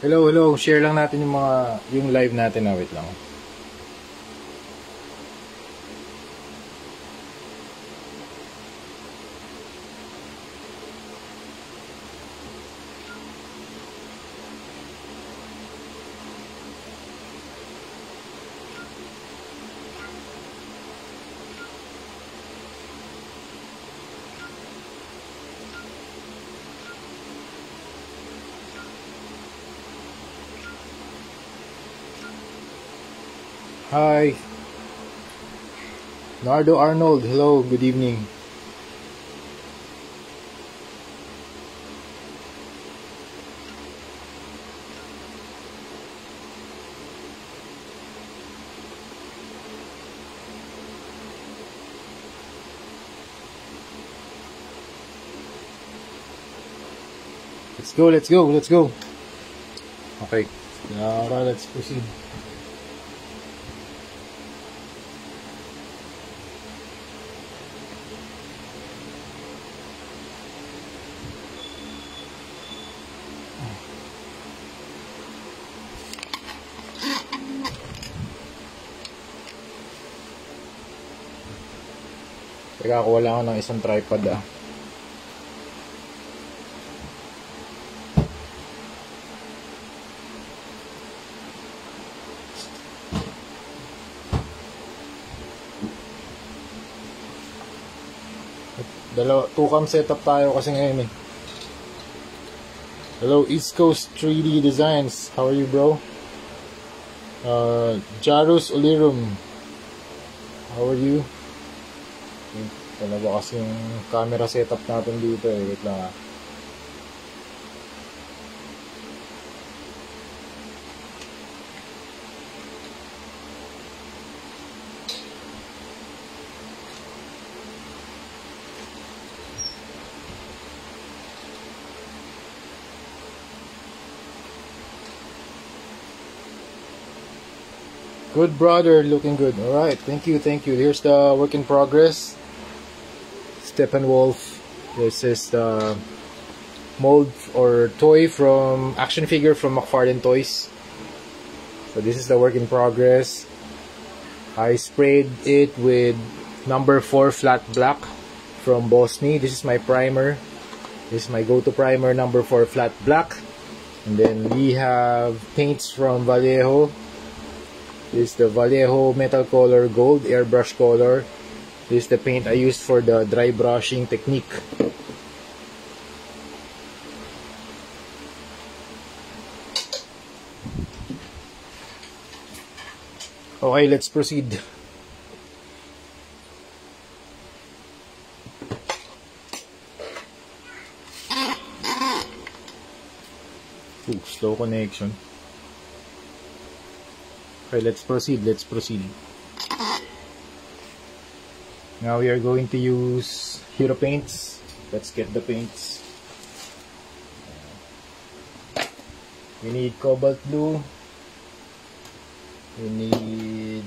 Hello. Share lang natin yung live natin na. Wait lang. Hi. Nardo Arnold, hello, good evening. Let's go. Okay, now let's proceed. Teka, wala ako ng isang tripod Two cam setup tayo kasi ngayon Hello, East Coast 3D Designs. How are you, bro? Jarus Ulirum. How are you? Wala ba kasi yung camera setup natin dito Wait lang Good, brother, looking good. Alright, thank you. Here's the work in progress. Steppenwolf. This is the mold or toy from action figure from McFarlane Toys. So this is the work in progress. I sprayed it with number 4 flat black from Bosni. This is my primer. This is my go-to primer, number 4 flat black. And then we have paints from Vallejo. This is the Vallejo Metal Color Gold Airbrush Color. This is the paint I used for the dry brushing technique. Okay, let's proceed. Ooh, slow connection. Okay, let's proceed. Now we are going to use Hero paints. Let's get the paints. We need cobalt blue. We need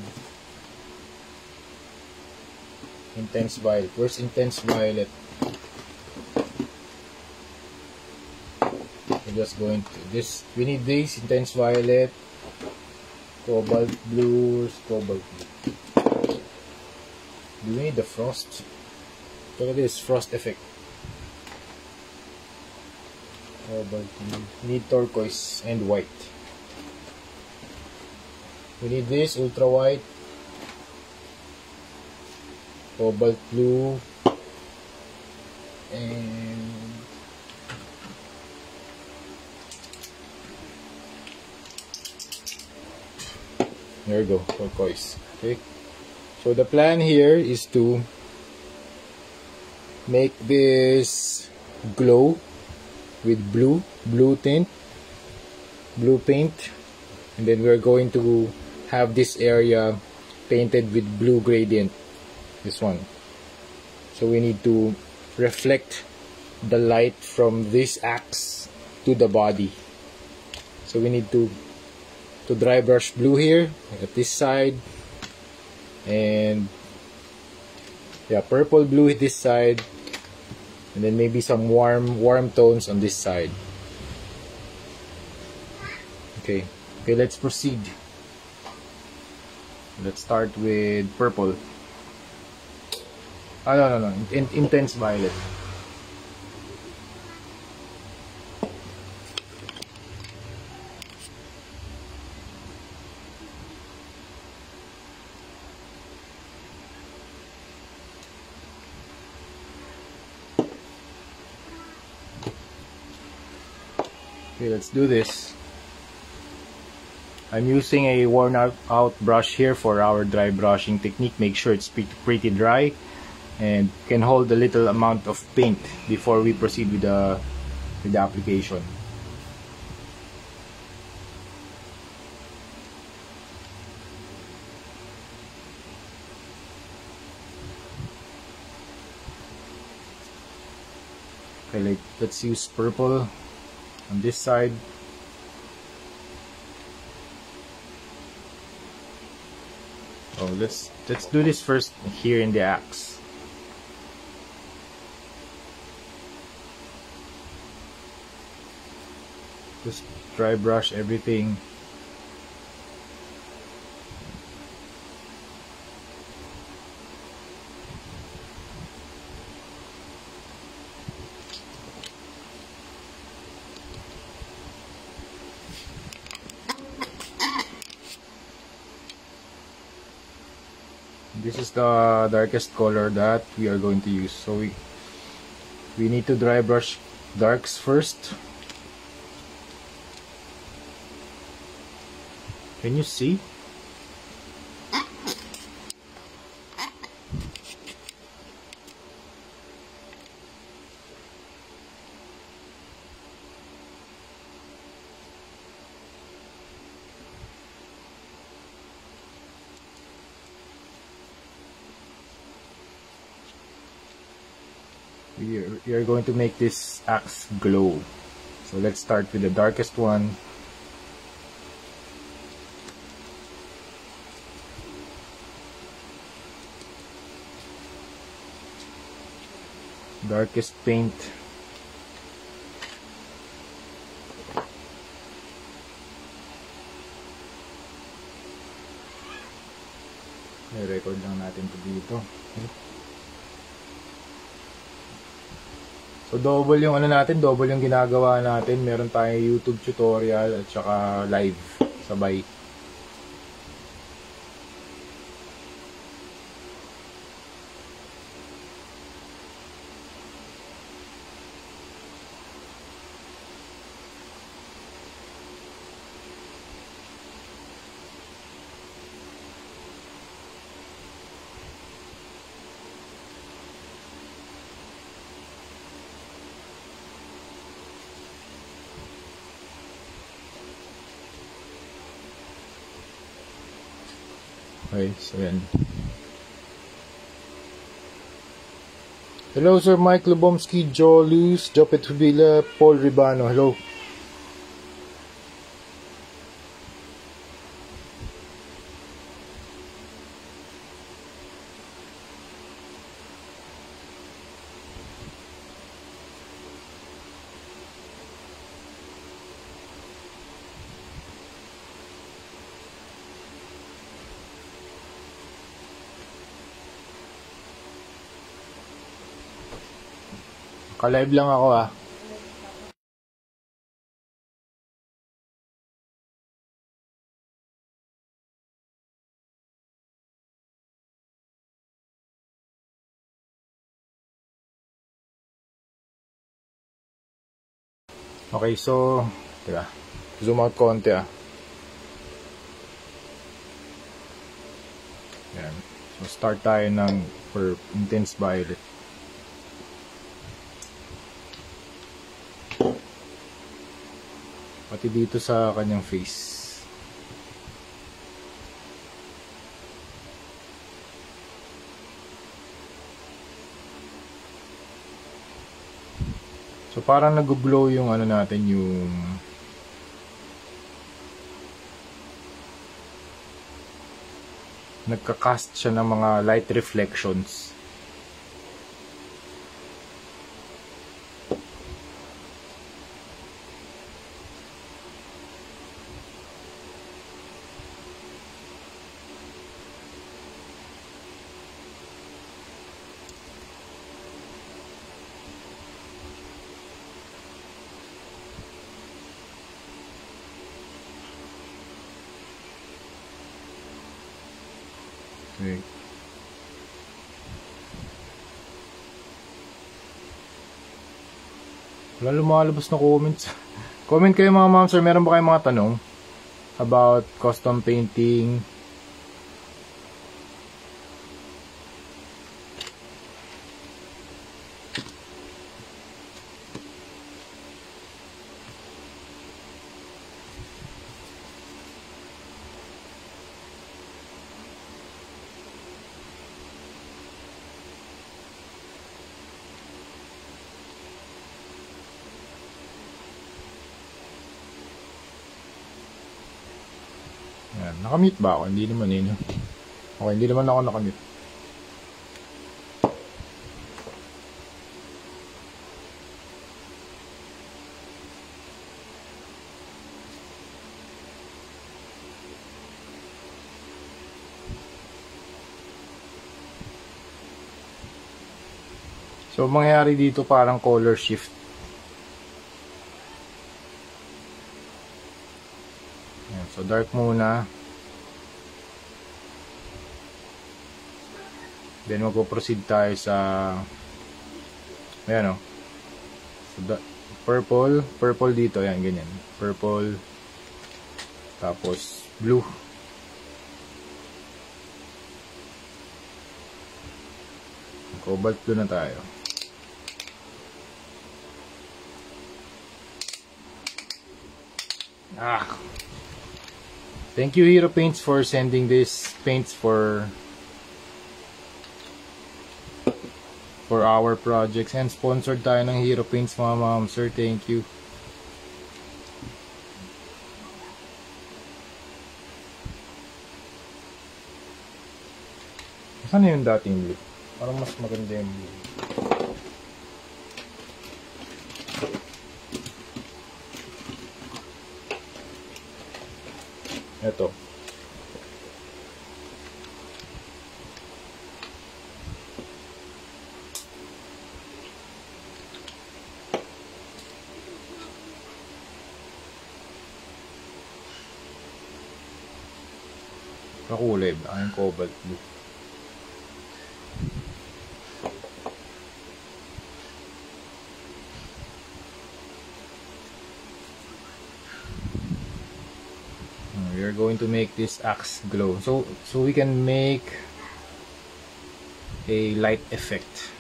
intense violet. Where's intense violet? We're just going to this. We need this intense violet. Cobalt blue, cobalt blue. Do we need the frost? Look at this frost effect. Cobalt blue. We need turquoise and white. We need this ultra white, cobalt blue, and there we go, turquoise. Okay, so the plan here is to make this glow with blue paint, and then we're going to have this area painted with blue gradient, this one. So we need to reflect the light from this axe to the body. So we need to dry brush blue here at this side, and yeah, purple blue at this side, and then maybe some warm tones on this side. Okay, let's proceed. Let's start with purple. No. Intense violet. Okay, let's do this. I'm using a worn out brush here for our dry brushing technique. Make sure it's pretty dry and can hold a little amount of paint before we proceed with the application. Okay, let's use purple on this side. Oh, let's do this first here in the axe. Just dry brush everything. This is the darkest color that we are going to use. So we need to dry brush darks first. Can you see? We are going to make this axe glow. So let's start with the darkest one. Darkest paint. I-record lang natin ito dito. Okay. So double yung double yung ginagawa natin. Meron tayong YouTube tutorial at saka live sabay. Okay, so yan. Hello Sir Mike Lubomski, Joe Luz, Jopet Hubila, Paul Ribano. Hello. Ka-live lang ako ah. Okay, so teka, zoom out konti ah. Yan. So start tayo ng for intense violet. Pati dito sa kanyang face. So parang nag-glow yung natin, yung nagka-cast siya ng mga light reflections. Okay. Wala lumalabas na comments. Comment kayo mga ma'am sir, meron ba kayong mga tanong about custom painting? Yan. Nakamute ba ako? Hindi naman no? Okay, hindi naman ako nakamute. So, mangyayari dito parang color shift. Yan. So, dark muna. Then, magpo-proceed tayo sa ayan o. So, purple. Purple dito. Yan, ganyan. Purple. Tapos, blue. Cobalt blue na tayo. Thank you Hero Paints for sending this paints for our projects, and sponsored tayo ng Hero Paints mga ma'am sir. Thank you. Saan na yung dating blue? Parang mas maganda yung blue. Ito. Kakulay ba? Ang cobalt blue. We are going to make this axe glow. So we can make a light effect.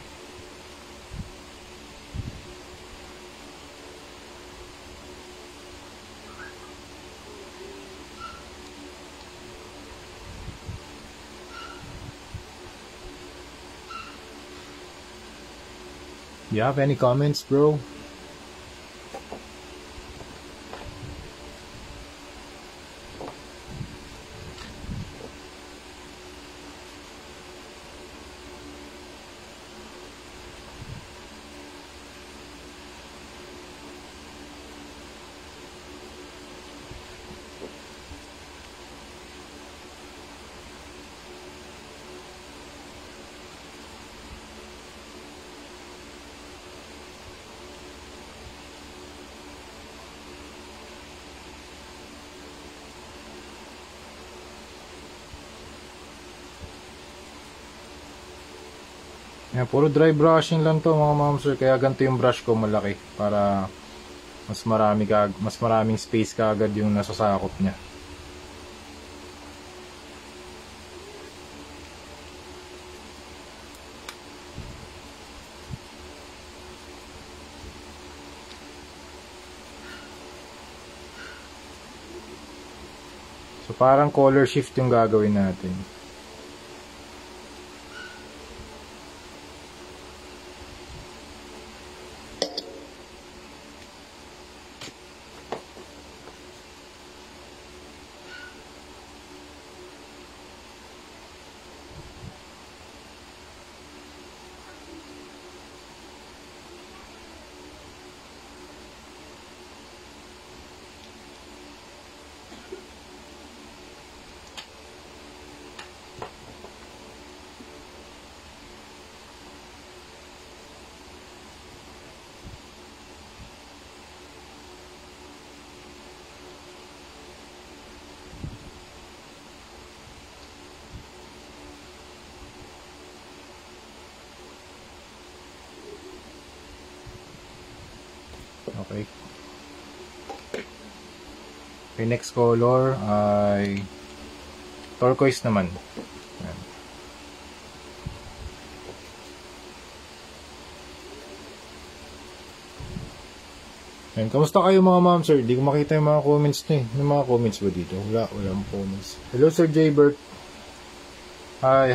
Do you have any comments, bro? Yan, puro dry brushing lang to mga ma'am sir, kaya ganito yung brush ko malaki para mas maraming space kaagad yung nasasakop niya. So parang color shift yung gagawin natin. Okay. Okay, next color ay turquoise naman. Ayan. Ayan. Kamusta kayo mga ma'am, sir? Di ko makita yung mga comments nyo eh. Yung mga comments ba dito? Walang comments. Hello, Sir Jaybert. Hi.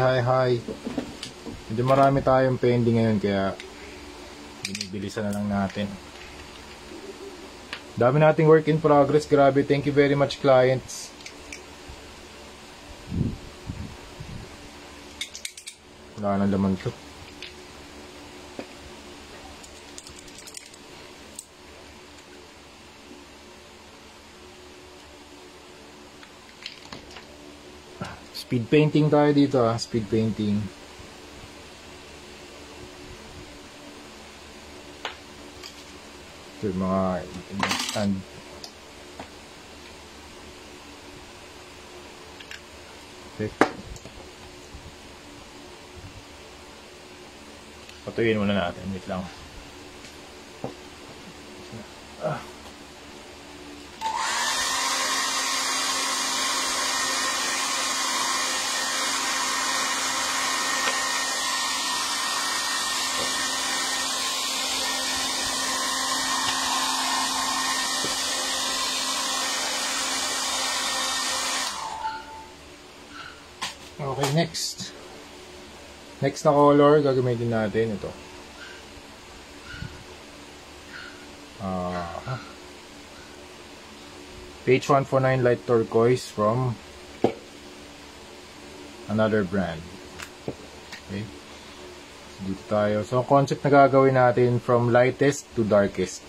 Medyo marami tayong pending ngayon kaya binibilisan na lang natin. Dami nating work in progress. Grabe. Thank you very much, clients. Wala na laman to. Speed painting tayo dito ah. Speed painting. Ito yung mga stand. Okay. Patuyin muna natin. Wait lang. Okay, next na color gagamitin natin ito. Page 149 light turquoise from another brand. Okay, dito tayo. So concept na gagawin natin from lightest to darkest.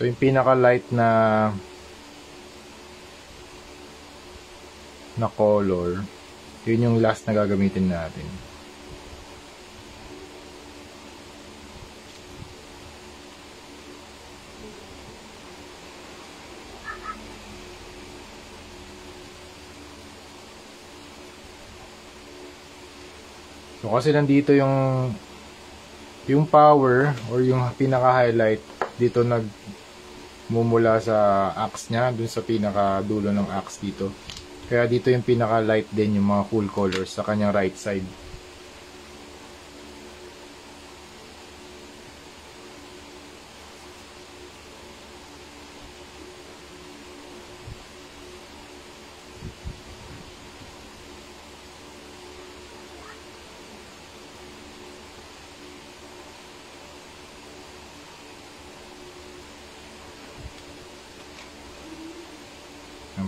So yung pinaka light na color, yun yung last na gagamitin natin. So kasi nandito yung power or yung pinaka highlight dito mumula sa axe niya, dun sa pinaka dulo ng axe dito. Kaya dito yung pinaka light din yung mga cool colors sa kanyang right side.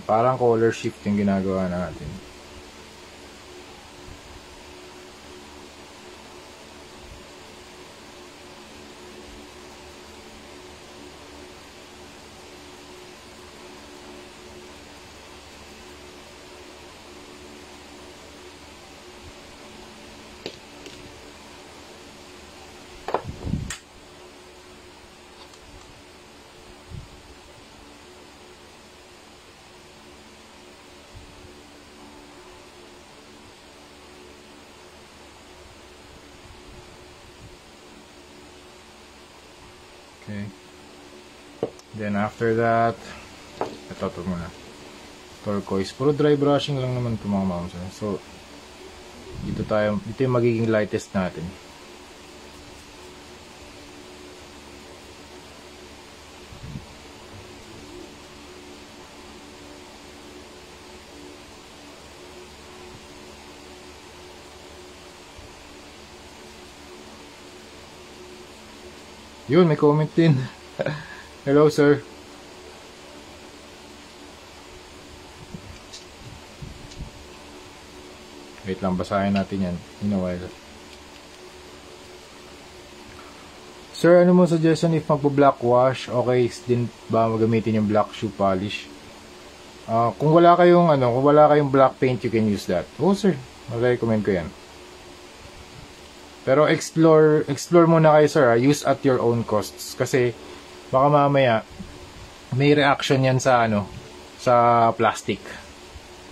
Parang color shift yung ginagawa natin. Okay. Then after that, ito muna. Turquoise. Puro dry brushing lang naman ito mga moms. So, dito yung magiging lightest natin. Yun, may comment din. Hello, sir. Wait lang, basahin natin yan in a while. Sir, ano mo suggestion if magpo-black wash? Okay din ba magamitin yung black shoe polish? Kung wala kayong black paint, you can use that. Oh, sir. I-recommend ko yan. Pero explore muna kayo, sir. Use at your own costs. Kasi, baka mamaya, may reaction yan sa, sa plastic.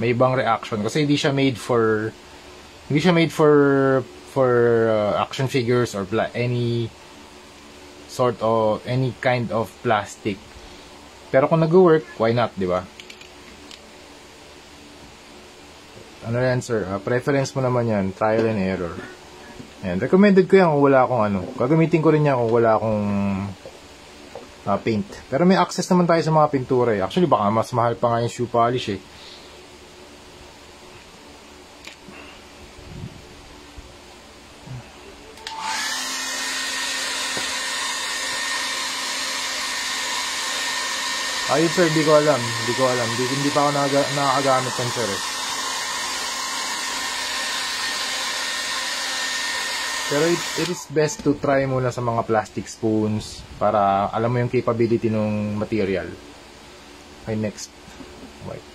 May ibang reaction. Kasi hindi siya made for action figures or any kind of plastic. Pero kung nag-work, why not, di ba? Ano yan, sir? Preference mo naman yan. Trial and error. Ayan. Recommended ko yan kung wala akong gagamitin ko rin yan kung wala akong paint. Pero may access naman tayo sa mga pintura eh. Actually, baka mas mahal pa nga yung shoe polish eh. Ayun, sir, di ko alam. Hindi pa ako nakakagamit ng sir eh. Pero it is best to try muna sa mga plastic spoons para alam mo yung capability ng material. Okay, next. White.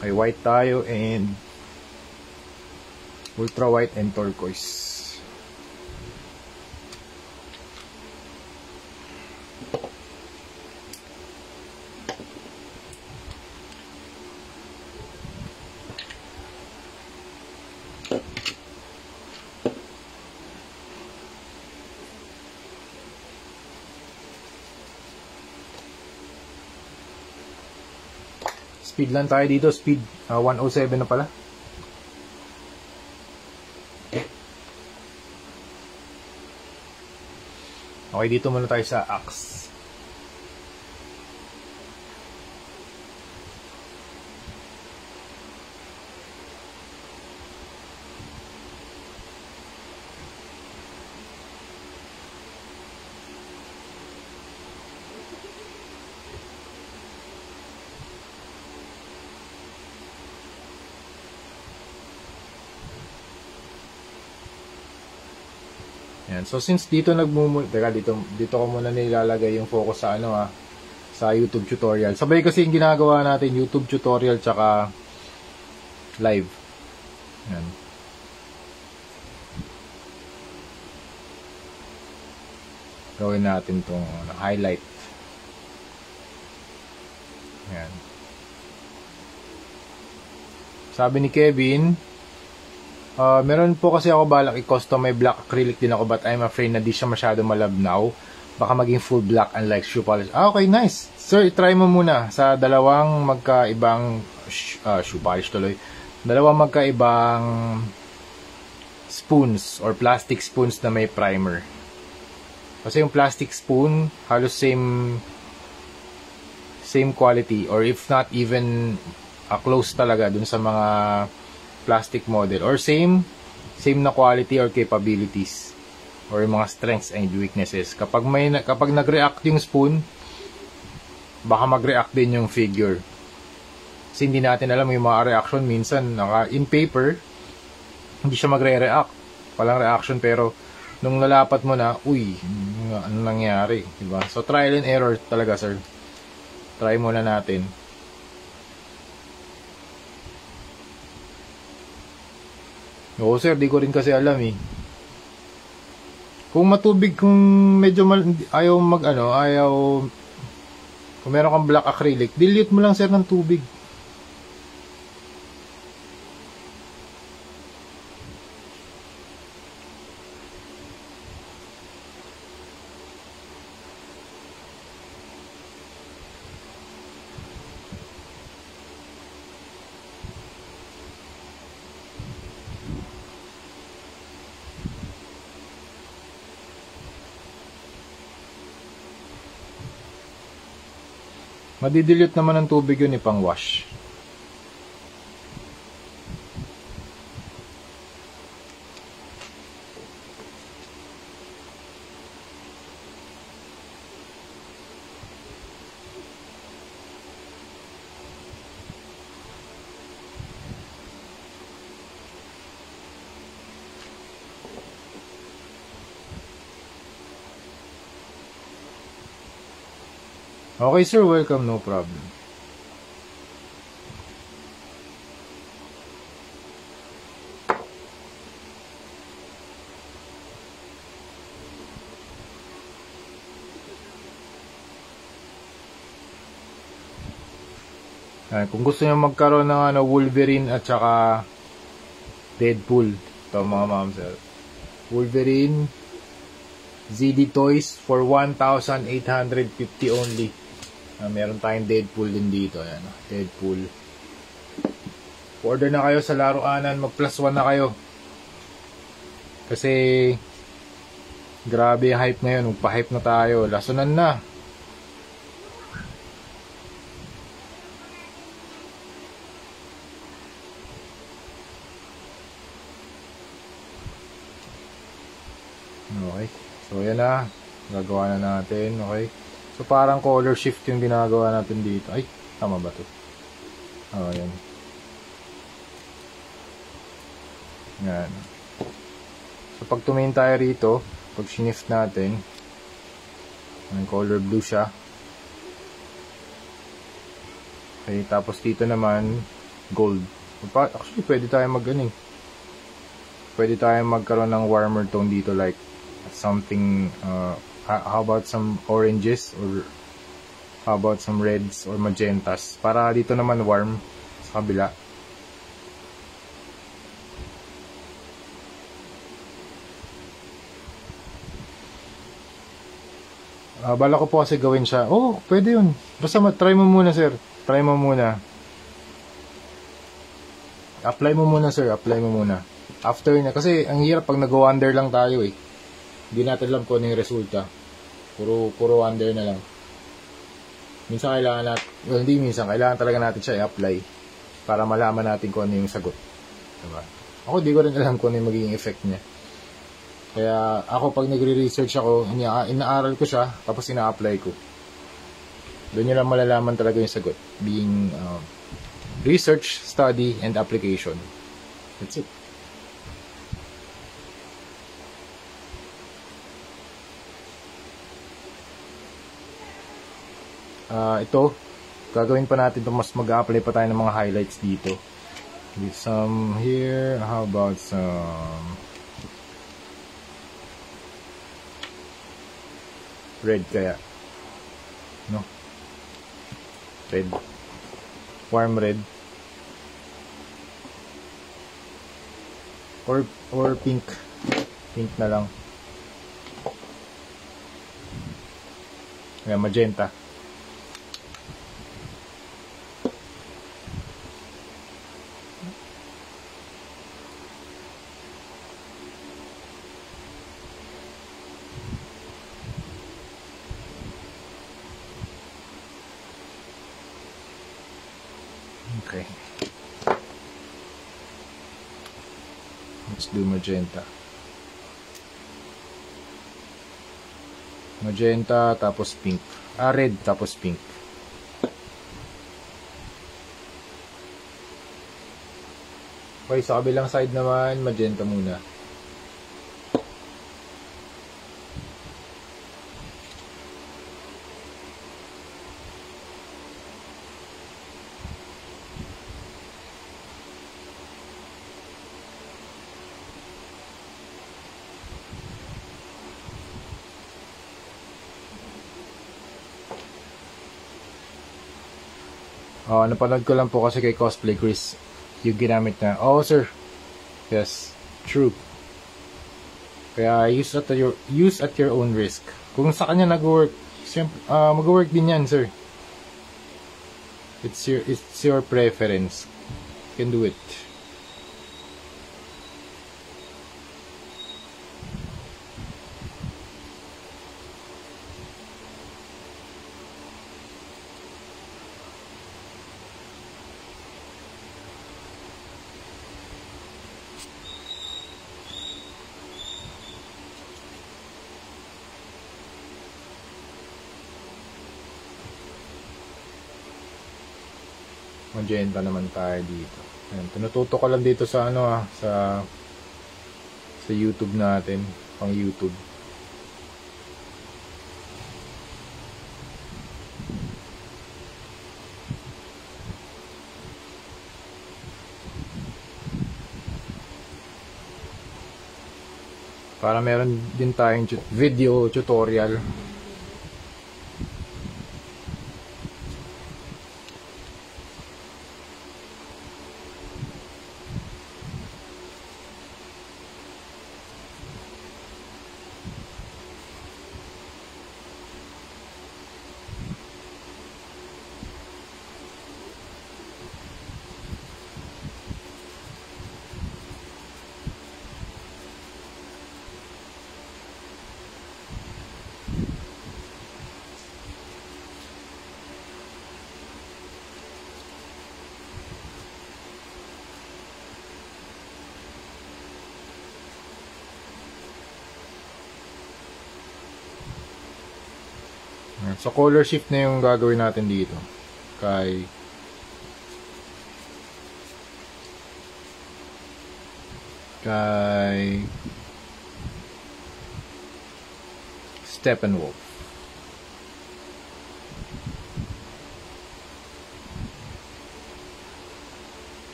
Okay, white tayo and ultra white and turquoise. Speed lang tayo dito, speed 107 na pala. Okay, dito muna tayo sa axe. Yan. So since dito dito ko muna nilalagay yung focus sa sa YouTube tutorial. Sabay kasi yung ginagawa natin, YouTube tutorial tsaka live. Yan. Gawin natin tong highlight. Yan. Sabi ni Kevin, meron po kasi ako balak i-custom, may black acrylic din ako but I'm afraid na di siya masyado malabnaw. Baka maging full black unlike shoe polish. Okay, nice. Sir, try mo muna sa dalawang magkaibang shoe polish tuloy. Dalawang magkaibang spoons or plastic spoons na may primer. Kasi yung plastic spoon halos same quality or if not even close talaga dun sa mga plastic model or same na quality or capabilities or yung mga strengths and weaknesses. Kapag nag-react yung spoon, baka mag-react din yung figure. Kasi hindi natin alam yung mga reaction. Minsan in paper hindi siya magre-react, walang reaction, pero nung lalapat mo na, uy, ano nangyari, diba? So trial and error talaga, sir. Try muna natin. Oo, sir, di ko rin kasi alam eh. Kung matubig, kung medyo ayaw kung meron kang black acrylic, dilute mo lang, sir, ng tubig. Madidilute naman ng tubig yun pang wash. Okay sir, welcome, no problem. Kung gusto niyo magkaroon ng Wolverine at saka Deadpool, ito mga ma'am sir. Wolverine ZD Toys for 1,850 only. Meron tayong Deadpool din dito. Ayan, Deadpool. Order na kayo sa laruanan, mag +1 na kayo. Kasi grabe yung hype ngayon, magpa-hype na tayo. Lasunan na. Okay. So, yan na. Gagawa na natin. Okay. So, parang color shift yung ginagawa natin dito. Ay, tama ba to? Oh, yan. Yan. So, pag tumingin tayo rito, pag shift natin, ang color blue siya. Okay. Tapos, dito naman, gold. Actually, pwede tayo pwede tayo magkaroon ng warmer tone dito, like something, how about some oranges, or how about some reds or magentas, para dito naman warm sa kabila. Bala ko po kasi gawin siya. Oh, pwede yun. Basta try mo muna sir. Try mo muna. Apply mo muna sir. Apply mo muna. After na. Kasi ang hirap pag nag-wonder lang tayo eh. Hindi natin alam kung ano yung resulta. Puro wonder na lang. Minsan kailangan natin, hindi minsan, kailangan talaga natin siya i-apply para malaman natin kung ano yung sagot. Diba? Ako di ko rin alam kung ano yung magiging effect niya. Kaya ako pag nagre-research ako, inaaral ko siya, tapos ina-apply ko. Doon nyo lang malalaman talaga yung sagot. Being research, study, and application. That's it. Ito, gagawin pa natin ito, mas mag-apply pa tayo ng mga highlights dito. With some here, how about some red kaya? No? Red. Warm red. Or pink. Pink na lang. Kaya magenta. Okay. Let's do magenta. Magenta tapos pink. Red tapos pink. Okay, sa kabilang side naman, magenta muna. Napanood ko lang po kasi kay Cosplay Chris yung ginamit na. Oh sir, yes, true. Kaya use at your own risk. Kung sa kanya nag-work, mag-work din yan sir. It's your preference. You can do it. Magenta naman tayo dito. Ayan, tinututo ko lang dito sa sa YouTube natin, pang YouTube. Para meron din tayong video tutorial. So color shift na yung gagawin natin dito kay Steppenwolf.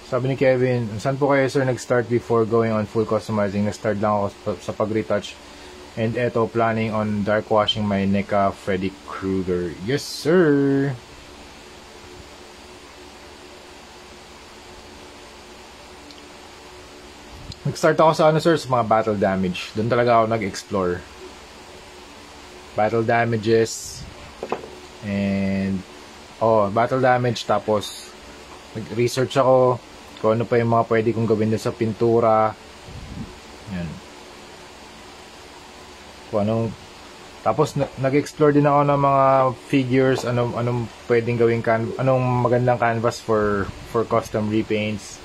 Sabi ni Kevin, saan po kayo sir nag-start before going on full customizing? Nag-start lang ako sa pag-retouch. And eto, planning on dark washing my NECA Freddy Krueger. Yes sir! Nag-start ako sa sir, sa mga battle damage. Doon talaga ako nag-explore. Battle damages. And battle damage, tapos nag-research ako kung ano pa yung mga pwede kong gawin din sa pintura. Yan. Kung anong, tapos nag-explore din ako ng mga figures, anong pwedeng gawin, anong magandang canvas for custom repaints.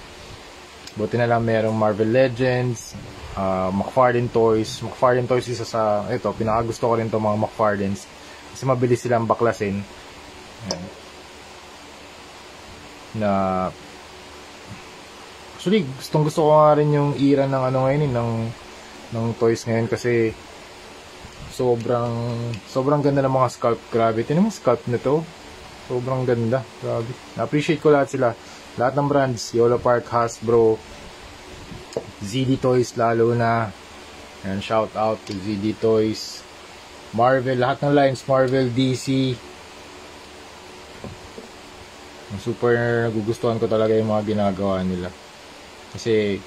Buti na lang merong Marvel Legends, McFarlane Toys. McFarlane Toys isa sa, ito, pinakagusto ko rin to mga McFarlanes kasi mabilis silang baklasin. Yan. Na actually gusto ko nga rin yung era ng ngayon ng toys ngayon kasi sobrang ganda ng mga sculpt. Grabe, tingnan mo sculpt nito, sobrang ganda, grabe. Na-appreciate ko lahat ng brands, Yola Park, Hasbro, ZD Toys lalo na. And shout out to ZD Toys, Marvel, lahat ng lines, Marvel, DC. Super nagugustuhan ko talaga yung mga ginagawa nila. Kasi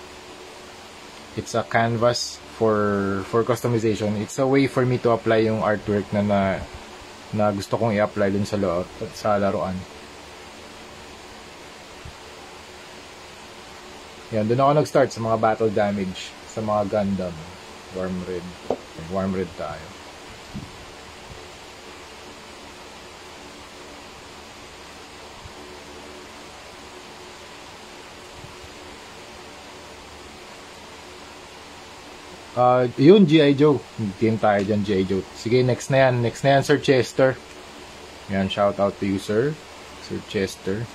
it's a canvas for customization. It's a way for me to apply yung artwork na gusto kong i-apply dun sa laruan. Yan, dun ako nag-start sa mga battle damage, sa mga Gundam. Warm red tayo. Yun, G.I. Joe. Team tayo dyan, G.I. Joe. Sige, next na yan, Sir Chester. Yan, shout out to you, Sir Chester.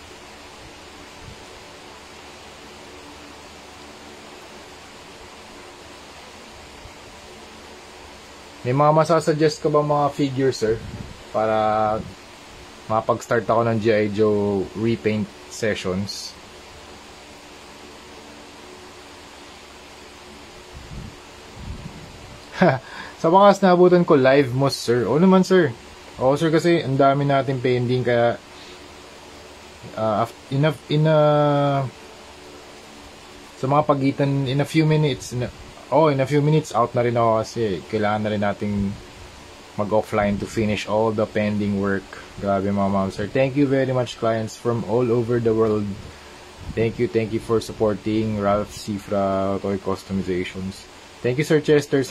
May mga masasuggest ka ba mga figures, sir? Para mapag-start ako ng G.I. Joe repaint sessions. Sa wakas naabutan ko live mo, sir. Oo naman, sir. Oo, sir, kasi ang dami natin pending, kaya sa mga pagitan, in a few minutes out na rin ako kasi kailangan na rin nating mag-offline to finish all the pending work. Grabe mga ma'am, sir. Thank you very much, clients from all over the world. Thank you for supporting Ralph Cifra Toy Customizations. Thank you, Sir Chester.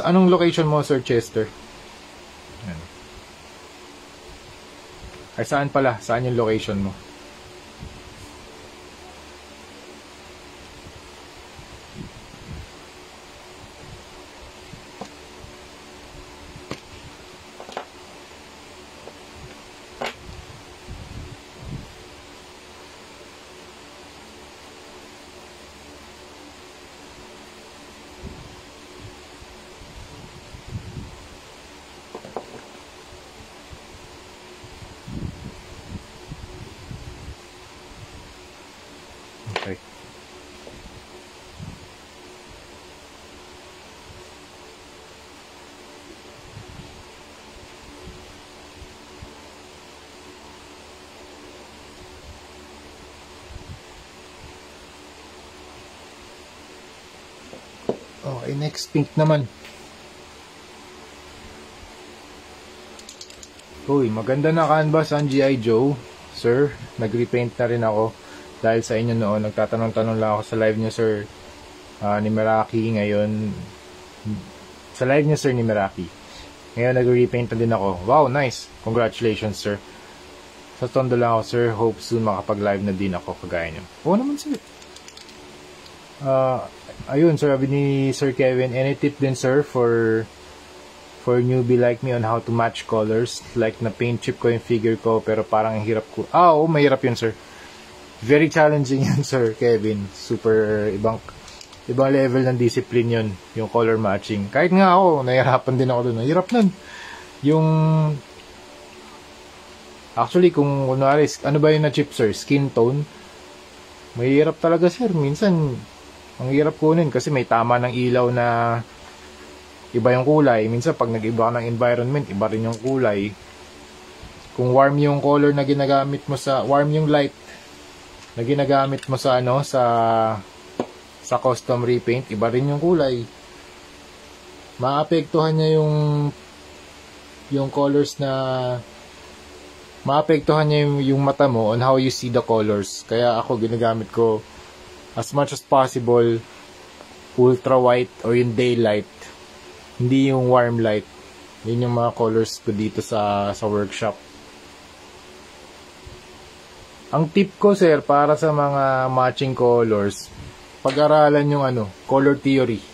Anong location mo, Sir Chester? Ayan. Ay, saan pala? Saan yung location mo? Okay, next pink naman. Uy, maganda na canvas ang G.I. Joe. Sir, nag-repaint na rin ako. Dahil sa inyo noon, nagtatanong-tanong lang ako sa live niyo, sir. Ni Meraki ngayon. Sa live niyo, sir, ni Meraki. Ngayon, nag-repaint na din ako. Wow, nice. Congratulations, sir. Sa tondo lang ako, sir. Hope soon makapag-live na din ako kagaya niyo. Oo naman, sir. Ayun, sir, sabi ni Sir Kevin, any tip din, sir, for newbie like me on how to match colors? Like, na paint chip ko yung figure ko, pero parang hirap ko. Oo, mahirap yun, sir. Very challenging yun, Sir Kevin. Super ibang level ng discipline yun, yung color matching. Kahit nga ako, nahirapan din ako doon. Hirap nun. Yung, actually, kung kunwari, ano ba yung na chip, sir? Skin tone? Mahirap talaga, sir. Minsan, ang hirap kunin kasi may tama ng ilaw na iba yung kulay. Minsan pag nag-iba ka ng environment, iba rin yung kulay. Kung warm yung color na ginagamit mo warm yung light na ginagamit mo sa sa custom repaint, iba rin yung kulay. Maapektuhan niya yung colors na maapektuhan niya yung mata mo on how you see the colors. Kaya ako ginagamit ko as much as possible ultra white or yung daylight. Hindi yung warm light. Yun yung mga colors ko dito sa workshop. Ang tip ko, sir, para sa mga matching colors, pag-aralan yung color theory.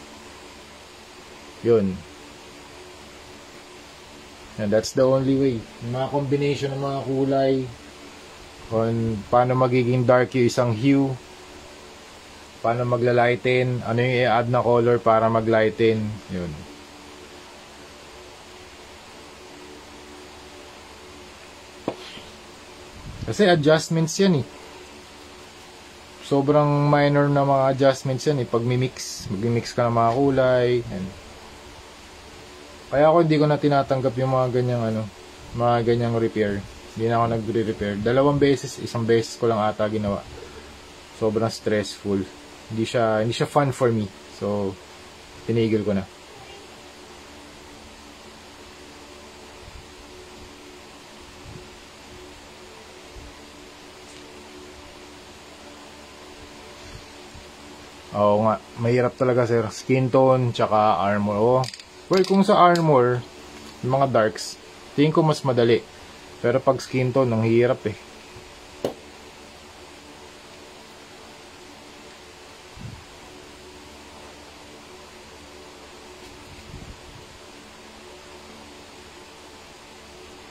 Yun. And that's the only way. Yung mga combination ng mga kulay, on paano magiging dark yung isang hue, paano maglalighten, ano yung i-add na color para maglighten. Yun. Kasi adjustments yan eh. Sobrang minor na mga adjustments yan eh. Pag mag-mix ka ng mga kulay. Yan. Kaya ako hindi ko na tinatanggap yung mga ganyang repair. Hindi na ako nagre-repair. 2 beses, 1 beses ko lang ata ginawa. Sobrang stressful. Hindi siya fun for me. So, tinigil ko na. Oo nga, mahirap talaga, sir. Skin tone, tsaka armor. Oh. Well, kung sa armor, yung mga darks, tingin ko mas madali. Pero pag skin tone, ang hirap eh.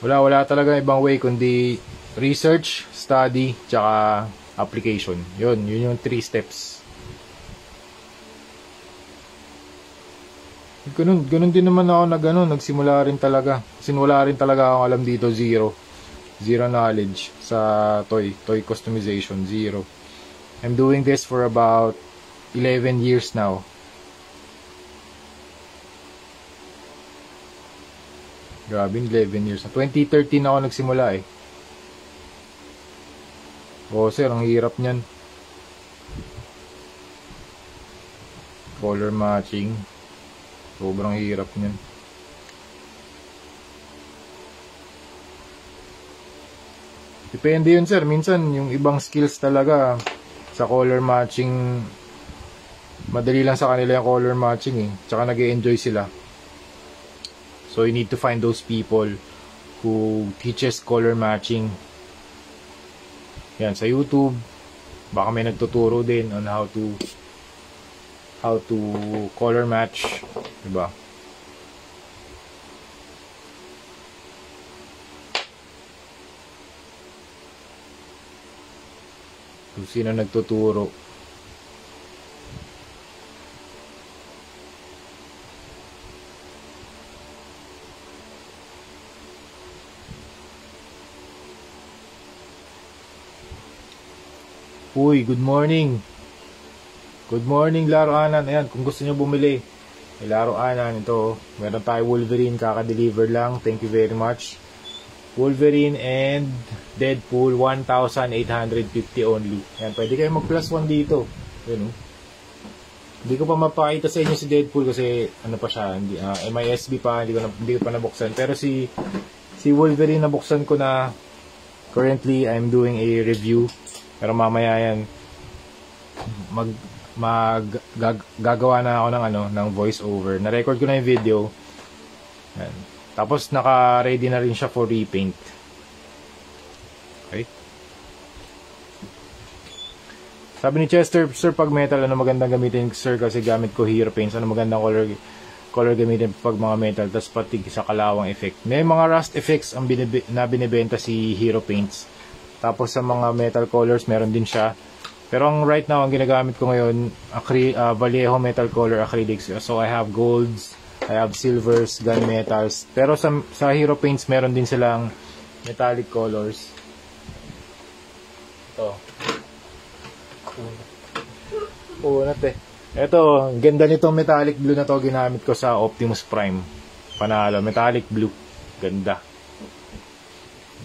Wala talaga ibang way kundi research, study, tsaka application. Yun yung 3 steps. Ganun din naman ako nagsimula rin talaga. Sinwala rin talaga akong alam dito, zero knowledge sa toy customization, zero. I'm doing this for about 11 years now. Grabe, 11 years na. 2013 ako nagsimula eh. Oh, sir, ang hirap niyan. Color matching. Sobrang hirap niyan. Depende yun, sir. Minsan, yung ibang skills talaga sa color matching, madali lang sa kanila yung color matching eh. Tsaka nag-e-enjoy sila. So, you need to find those people who teaches color matching. Yan, sa YouTube. Baka may nagtuturo din on how to color match. Diba? Kung sino nagtuturo. Uy, good morning. Good morning, Laro Anan. Ayan, kung gusto nyo bumili, may Laro Anan. Ito, meron tayo Wolverine, kaka-deliver lang. Thank you very much. Wolverine and Deadpool, 1,850 only. Ayan, pwede kayo mag +1 dito. Ayan, Hindi ko pa mapakita sa inyo si Deadpool kasi ano pa siya, hindi, MISB pa, hindi ko pa nabuksan. Pero si Wolverine nabuksan ko na. Currently, I'm doing a review. Pero mamaya yan, gagawa na ako ng voice over. Na-record ko na yung video. Yan. Tapos naka-ready na rin siya for repaint. Okay. Sabi ni Chester, sir, pag metal, ano magandang gamitin? Sir, kasi gamit ko hero paints. Ano magandang color gamitin pag mga metal? Tapos pati sa kalawang effect. May mga rust effects ang na binibenta si hero paints. Tapos sa mga metal colors, meron din siya. Pero right now, ang ginagamit ko ngayon, Vallejo metal color acrylics. So I have golds, I have silvers, gunmetals. Pero sa hero paints, meron din silang metallic colors. Ito. Unat eh. Ito, ganda nitong metallic blue na to, ginamit ko sa Optimus Prime. Panalo, metallic blue. Ganda.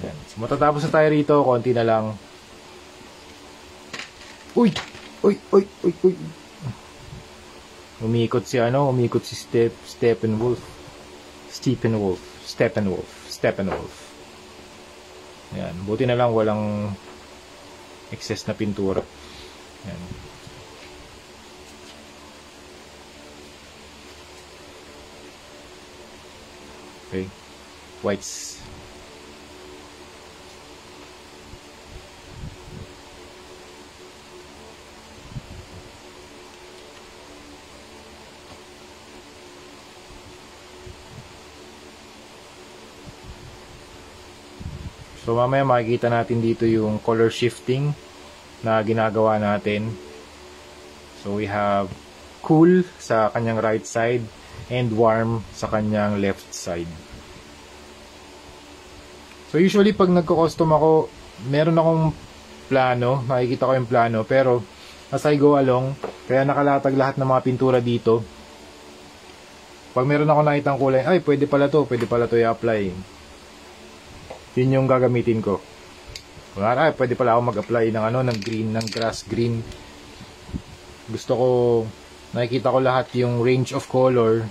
Yan. So, matatapos na tayo rito, konti na lang. Uy! Uy! Uy! Uy! Uy! Umikot si Steppenwolf. Yan, buti na lang walang excess na pintura. Yan. Okay. Whites. So mamaya makikita natin dito yung color shifting na ginagawa natin. So we have cool sa kanyang right side and warm sa kanyang left side. So usually pag nagko-custom ako, meron akong plano, makikita ko yung plano, pero as I go along, kaya nakalatag lahat ng mga pintura dito. Pag meron ako nakitang kulay, ay pwede pala to i-apply. Yun yung gagamitin ko. Kunwari, pwede pala ako mag-apply ng green, ng grass green. Gusto ko, nakikita ko lahat yung range of color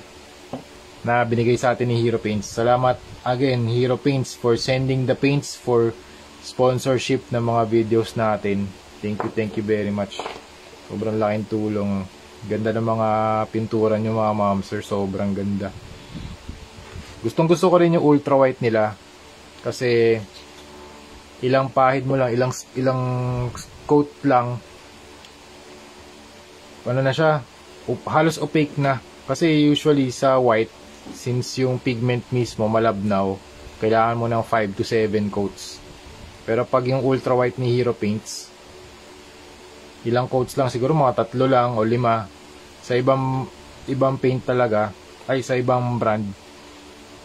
na binigay sa atin ni Hero Paints. Salamat again, Hero Paints, for sending the paints for sponsorship ng mga videos natin. Thank you very much. Sobrang laking tulong. Ganda ng mga pintura nyo, mga ma'am sir. Sobrang ganda. Gustong gusto ko rin yung ultra white nila. Kasi ilang pahid mo lang, ilang coat lang, ano na siya, halos opaque na. Kasi usually sa white, since yung pigment mismo malabnaw, kailangan mo ng 5 to 7 coats. Pero pag yung ultra white ni Hero Paints, ilang coats lang, siguro mga 3 lang o 5. Sa ibang paint talaga, ay sa ibang brand,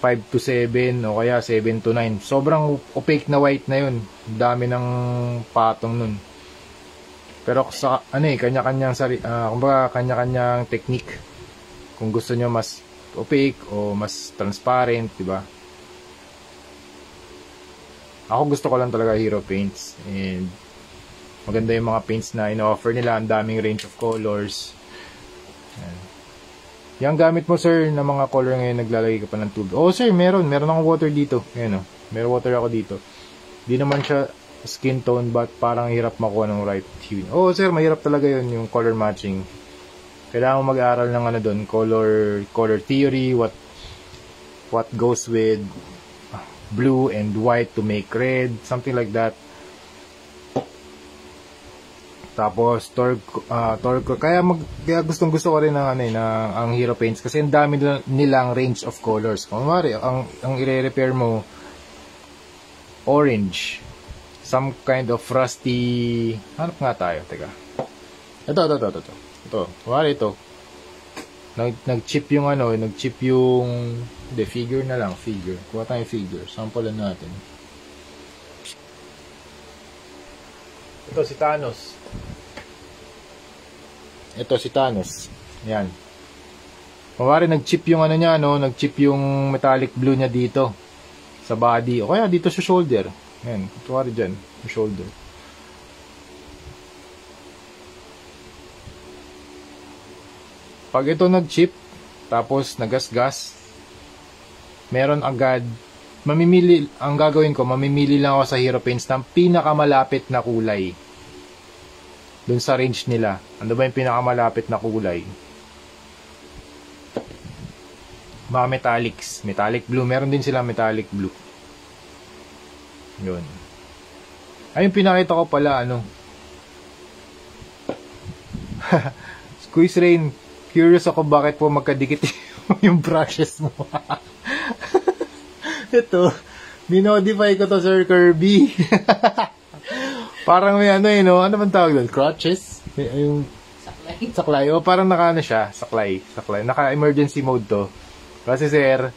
5 to 7 o kaya 7 to 9. Sobrang opaque na white na yun. Dami ng patong nun. Pero sa kanya-kanyang kumbaga kanya-kanyang technique. Kung gusto nyo mas opaque o mas transparent, di ba? Ako gusto ko lang talaga Hero Paints, and maganda yung mga paints na ino-offer nila, ang daming range of colors. Yan. Yung gamit mo sir na mga color ngayon, naglalagay ka pa ng tubig. Oh sir, meron akong water dito. Ayan, meron water ako dito. Di naman siya skin tone, but parang hirap makuha ng right hue. Oh sir, mahirap talaga yun, yung color matching. Kailangan mo mag-aaral ng doon, color theory, what goes with blue and white to make red, something like that. Tapos torque, kaya gustong-gusto ko rin ang Hero Paints kasi ang dami nilang range of colors. Kung mari, ang i-repair mo orange, some kind of rusty, hanap nga tayo, teka. Ito, mari ito. Nag-chip yung hindi, figure na lang, figure. Kuha tayong figure, samplean natin. Ito si Thanos. Yan. Mawari nag-chip yung niya, nag-chip yung metallic blue niya dito sa body o kaya dito sa shoulder. Yan, mawari diyan, sa shoulder. Pag ito nag-chip, tapos nagasgas, meron agad, ang gagawin ko, mamimili lang ako sa Hero Paints ng pinakamalapit na kulay. Dun sa range nila. Ano ba yung pinakamalapit na kulay? Mga metallics. Metallic blue. Meron din sila metallic blue. Yun. Ay, yung pinakita ko pala, Squeeze Rain, curious ako bakit po magkadikit yung brushes mo. Ito, minodify ko to, Sir Kirby. Parang may no? Ano bang tawag doon? Crotches? Yung saklay. O, parang siya, saklay. Naka-emergency mode to. Kasi sir,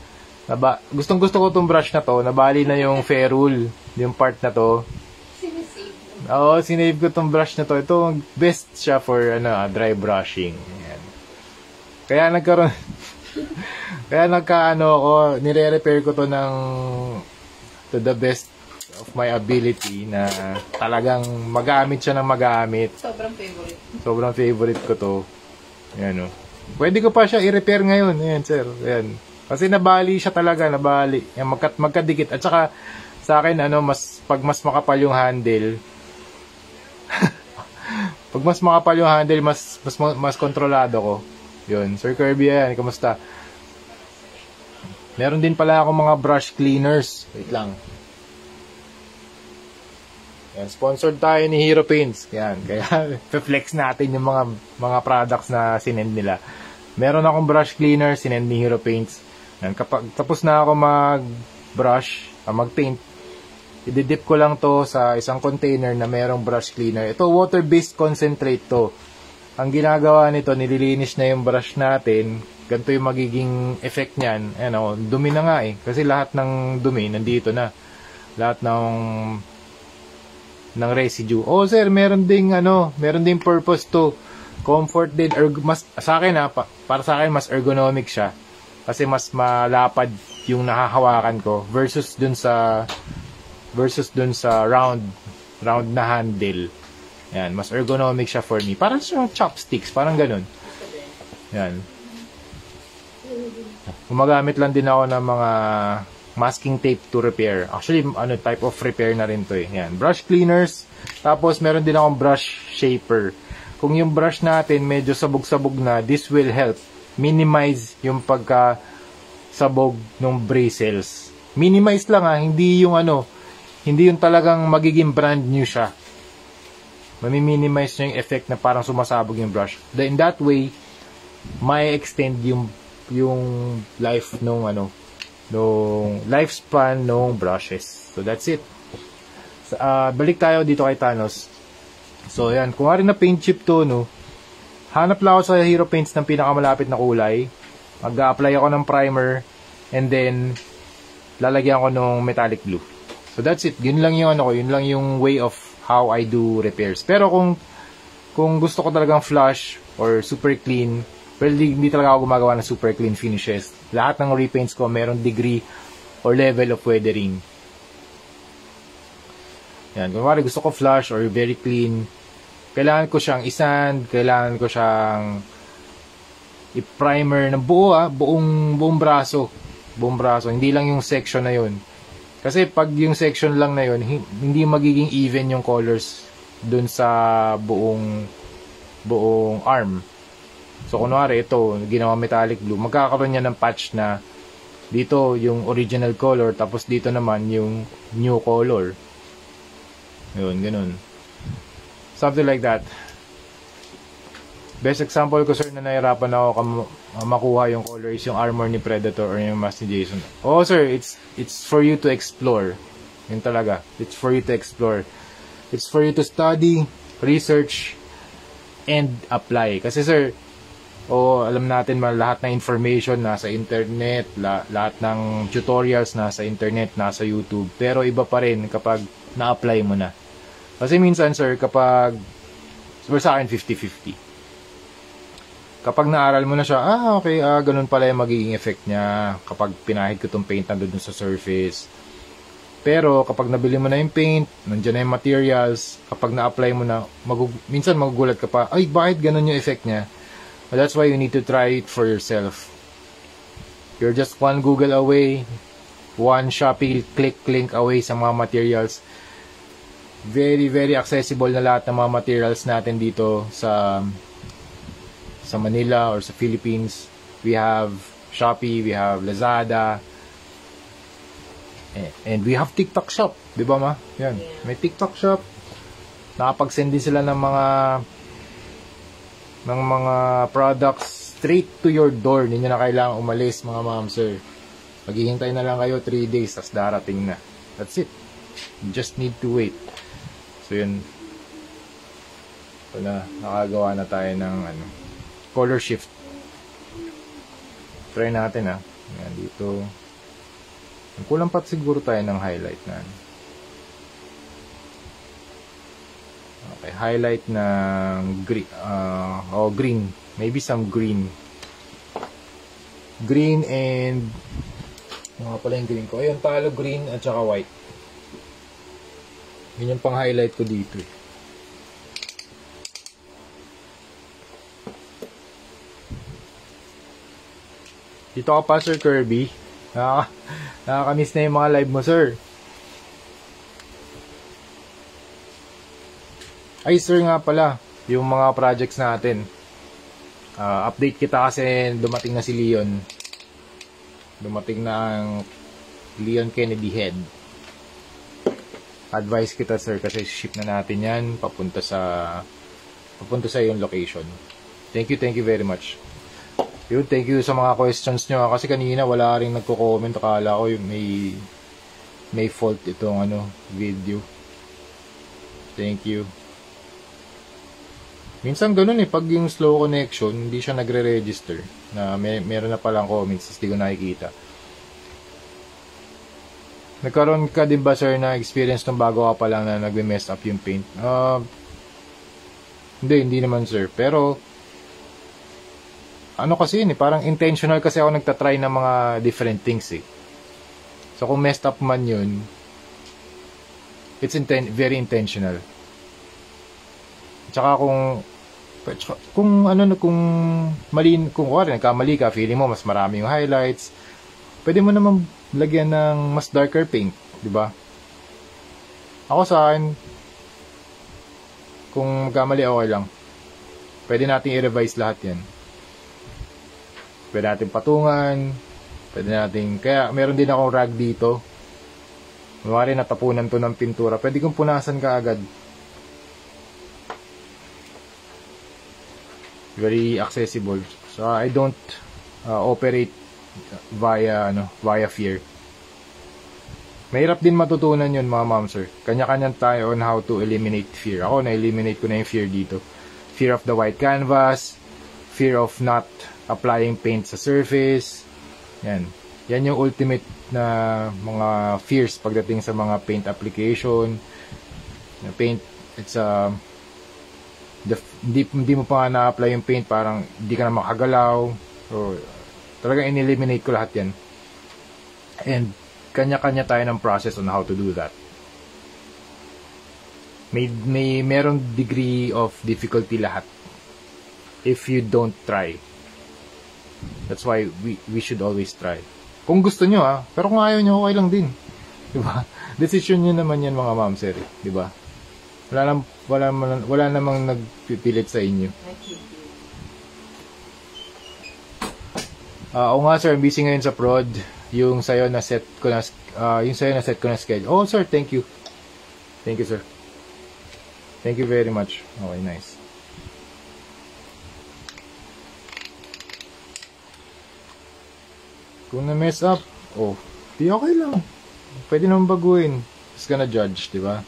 gustong-gusto ko tong brush na to, nabali na yung ferrule, yung part na to. Oo, sinave ko tong brush na to. Ito, best siya for dry brushing. Ayan. Kaya ako, nire-repair ko to to the best of my ability na talagang magamit siya ng magamit. Sobrang favorite ko to. Ayan, pwede ko pa siya i-repair ngayon. Ayan, sir. Ayan. Kasi nabali siya talaga, nabali. Ayan, magkadikit. At saka, sa akin, pag mas makapal yung handle, mas kontrolado ko. Yun. Sir Kirby, ayan. Kamusta? Meron din pala akong mga brush cleaners. Wait lang. Yan, sponsored tayo ni Hero Paints. Yan, kaya flex natin yung mga products na sinend nila. Meron akong brush cleaner, sinend ni Hero Paints. Yan, kapag tapos na ako mag-brush, mag-paint, ididip ko lang to sa isang container na merong brush cleaner. Ito, water-based concentrate to. Ang ginagawa nito, nililinis na yung brush natin. Ganito yung magiging effect niyan. Dumi na nga eh. Kasi lahat ng dumi, nandito na. Lahat ng residue. Oh sir, meron ding purpose to. Comfort din, sa akin para sa akin mas ergonomic siya. Kasi mas malapad yung nahahawakan ko versus dun sa round na handle. Yan, mas ergonomic siya for me. Parang siyang chopsticks, parang ganun. Yan. Gumagamit lang din ako ng mga masking tape to repair. Actually, type of repair na rin to eh. Yan, brush cleaners. Tapos, meron din akong brush shaper. Kung yung brush natin medyo sabog-sabog na, this will help minimize yung pagkasabog ng bristles. Minimize lang hindi yung hindi yung talagang magiging brand new siya. Mami-minimize niya yung effect na parang sumasabog yung brush. In that way, may extend yung life nung lifespan ng brushes. So that's it. Balik tayo dito kay Thanos. So yan, kung nga rin na paint chip to, hanap lang ako sa Hero Paints ng pinakamalapit na kulay. Mag-a-apply ako ng primer and then lalagyan ko ng metallic blue. So that's it. Yun lang yung yun lang yung way of how I do repairs. Pero kung gusto ko talagang flush or super clean, pero hindi talaga ako gumagawa ng super clean finishes. Lahat ng repaints ko meron degree or level of weathering. Yan, kung gusto ko flush or very clean, kailangan ko siyang isand, kailangan ko siyang i-primer ng buong braso. Buong braso, hindi lang yung section na yun. Kasi pag yung section lang na yun, hindi magiging even yung colors dun sa buong arm. So, kunwari, ito, ginawa metallic blue, magkakaroon niya ng patch na dito yung original color, tapos dito naman yung new color. Yun, ganun. Something like that. Best example ko, sir, na nahirapan ako makuha yung color is yung armor ni Predator or yung mask ni Jason. Oh, sir, it's for you to explore. Yun talaga. It's for you to explore. It's for you to study, research, and apply. Kasi, sir, alam natin lahat ng information nasa internet, lahat ng tutorials nasa internet, nasa YouTube. Pero iba pa rin kapag na-apply mo na. Kasi minsan, sir, kapag sa akin 50-50. Kapag naaral mo na siya, okay, ganun pala yung magiging effect niya kapag pinahid ko itong paint nandun sa surface. Pero kapag nabili mo na yung paint, nandiyan na yung materials, kapag na-apply mo na, minsan magugulat ka pa, ay, bakit ganun yung effect niya? But that's why you need to try it for yourself. You're just one Google away, one Shopee click link away sa mga materials. Very, very accessible na lahat ng mga materials natin dito sa Manila or sa Philippines. We have Shopee, we have Lazada, and we have TikTok shop, di ba ma? Yan, may TikTok shop. Nakapag-send din sila ng mga products straight to your door. Hindi na kailangan umalis, mga ma'am, sir. Maghihintay na lang kayo 3 days, tas darating na. That's it. You just need to wait. So yun. So nakagawa na tayo ng color shift. Try natin Ayan, dito. Kulang pa siguro tayo ng highlight na. Okay, highlight ng green. Green. Maybe some green. Green and ano pala yung green ko? Ayun, talo green at saka white. Yun yung pang highlight ko dito eh. Dito ka pa, Sir Kirby. Nakakamiss na yung mga live mo, sir. Ay, sir nga pala, yung mga projects natin. Update kita kasi dumating na si Leon. Dumating na ang Leon Kennedy Head. Advice kita, sir, kasi ship na natin yan papunta sa yung location. Thank you very much. Yun, thank you sa mga questions nyo. Kasi kanina wala rin nagko-comment. Akala ko may fault itong video. Thank you. Minsan ganun pag yung slow connection, hindi siya nagre-register. Na meron na palang comments, hindi ko nakikita. Nagkaroon ka din ba, sir, na experience nung bago ka pa lang na nagme-mess up yung paint? Hindi naman, sir. Pero kasi yun parang intentional kasi ako nagtatry ng mga different things So kung messed up man yun, it's very intentional. Tsaka kung nagkamali ka, feeling mo mas marami yung highlights, pwede mo naman lagyan ng mas darker paint, di ba? Ako sa akin, kung magkamali, okay lang. Pwede nating i-revise lahat yan. Pwede natin patungan, kaya meron din akong rag dito. Kunwari natapunan to ng pintura, pwede kong punasan ka agad. Very accessible. So I don't operate via fear. Mahirap din matutunan yun, mga ma'am, sir. Kanya-kanyan tayo on how to eliminate fear. Ako, na-eliminate ko na yung fear dito. Fear of the white canvas, fear of not applying paint sa surface. Yan yung ultimate na mga fears pagdating sa mga paint application. Paint, it's hindi mo pa na-apply yung paint, parang hindi ka na makagalaw. So talagang in-eliminate ko lahat yan. And kanya-kanya tayo ng process on how to do that. Merong degree of difficulty lahat if you don't try. That's why we should always try. Kung gusto nyo pero kung ayaw nyo, okay lang din. Diba? Decision nyo naman yan, mga ma'am, sir. Diba? Wala namang nagpipilit sa inyo. Oo nga, sir, busy ngayon sa prod. Yung sayo na set ko na schedule. Oh, sir, thank you. Thank you, sir. Thank you very much. Okay, nice. Kung na-mess up, di okay lang. Pwede naman baguhin. Just gonna judge, di ba?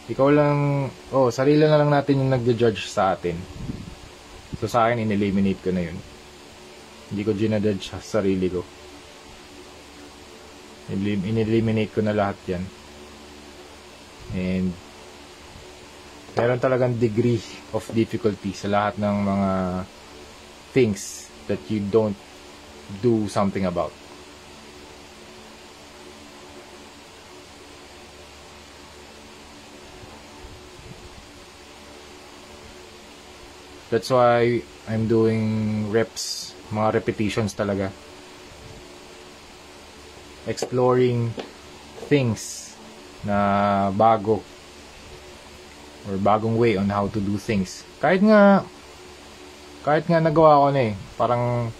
Ikaw lang, sarili na lang natin yung nagja-judge sa atin. So sa akin, in-eliminate ko na yun. Hindi ko ginajudge sa sarili ko. In-eliminate ko na lahat yan. And meron talagang degree of difficulty sa lahat ng mga things that you don't do something about. That's why I'm doing reps, mga repetitions talaga. Exploring things na bago or bagong way on how to do things. Kahit nga nagawa ko na parang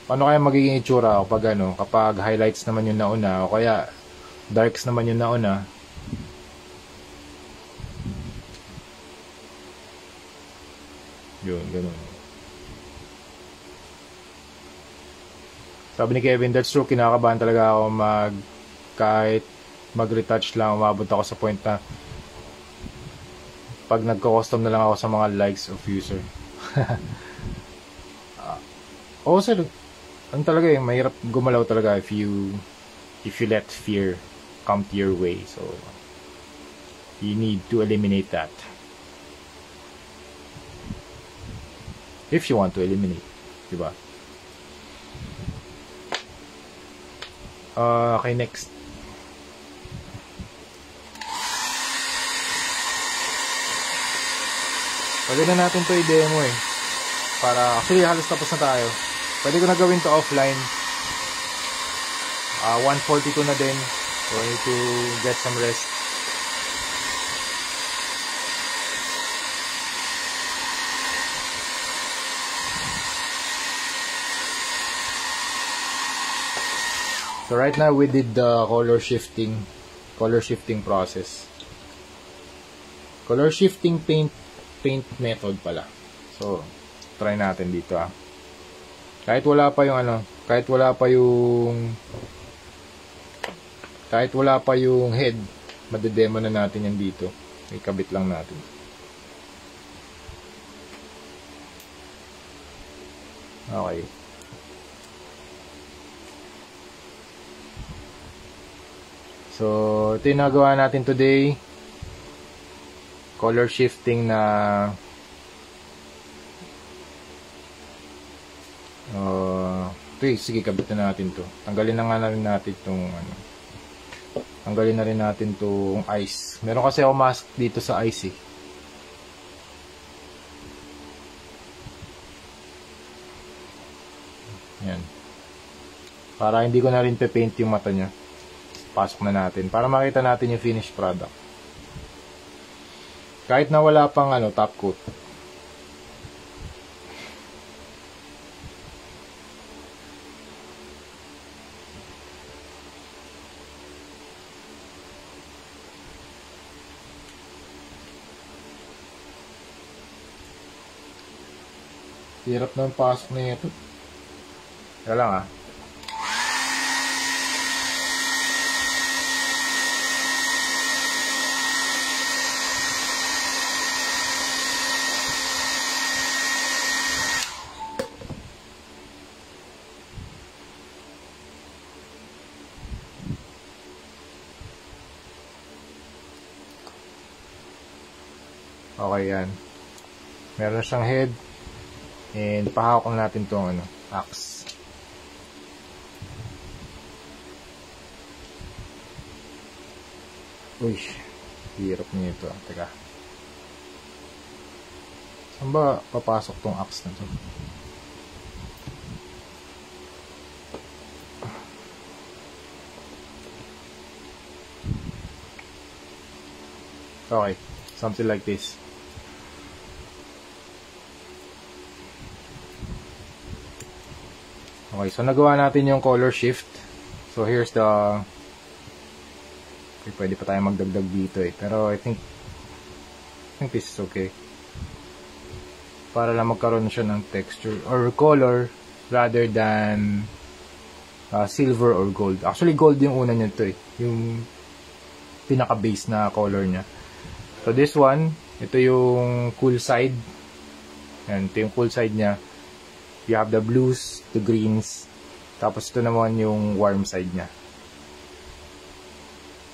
paano kaya magiging itsura kapag kapag highlights naman yung nauna o kaya darks naman yung nauna. Yun, ganun. Sabi ni Kevin, that's true, kinakabahan talaga ako kahit mag-retouch lang, umabot ako sa point na pag nagko-custom na lang ako sa mga likes of user. Also, talaga mahirap gumalaw talaga if you let fear come to your way. So, you need to eliminate that. If you want to eliminate, diba? Okay, next. Pwede na natin to i-demo para actually halos tapos na tayo. Pwede ko na gawin to offline. 1:42 na din, so I need to get some rest. So right now we did the color shifting process. Color shifting paint method pala. So try natin dito Kahit wala pa yung head, madedemo na natin yan dito. Ikabit lang natin. Okay. So, ito yung nagawa natin today. Color shifting na sige, kabit na natin to. Tanggalin na rin natin itong tanggalin na rin natin itong ice. Meron kasi ako mask dito sa ice Yan. Para hindi ko na rin pe-paint yung mata niya. Pasok na natin para makita natin yung finished product. Kahit na wala pang top coat. Hirap na yung pasok na ito. Kaya lang Okay, yan. Meron siyang head. And pahawak natin itong axe. Uy, hirap niya ito. Teka. Saan ba papasok tong axe na ito? Okay, something like this. Okay, so nagawa natin yung color shift. So here's the pwede pa tayo magdagdag dito pero I think this is okay. Para lang magkaroon siya ng texture or color rather than silver or gold. Actually gold yung una niya yung pinaka base na color niya. So this one, ito yung cool side. Yan, ito yung cool side niya. You have the blues, the greens, tapos ito naman yung warm side niya.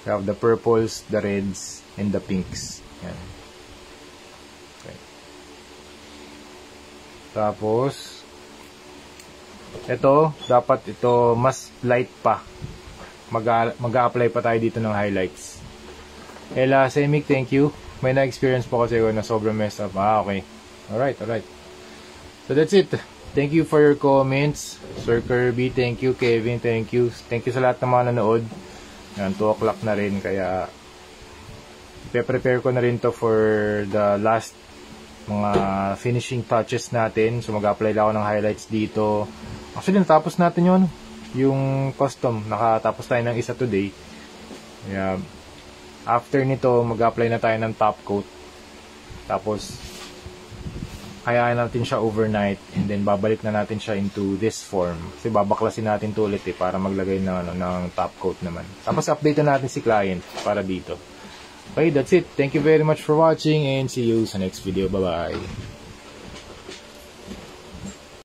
You have the purples, the reds, and the pinks. Yan. Okay. Tapos, ito, dapat ito mas light pa. Mag-a-apply pa tayo dito ng highlights. Ella, Semik, thank you. May na-experience po kasi ako na sobrang messed up. Okay. Alright. So that's it. Thank you for your comments. Sir Kirby, thank you. Kevin, thank you. Thank you sa lahat ng mga nanood. Yan, 2 o'clock na rin. Kaya, prepare ko na rin to for the last mga finishing touches natin. So, mag-apply lang ako ng highlights dito. Actually, natapos natin yung custom. Nakatapos tayo ng isa today. Kaya, after nito, mag-apply na tayo ng top coat. Tapos, hayaan natin siya overnight and then babalik na natin siya into this form. Kasi babaklasin natin to ulit para maglagay ng top coat naman. Tapos update na natin si client para dito. Okay, that's it. Thank you very much for watching and see you sa next video. Bye-bye.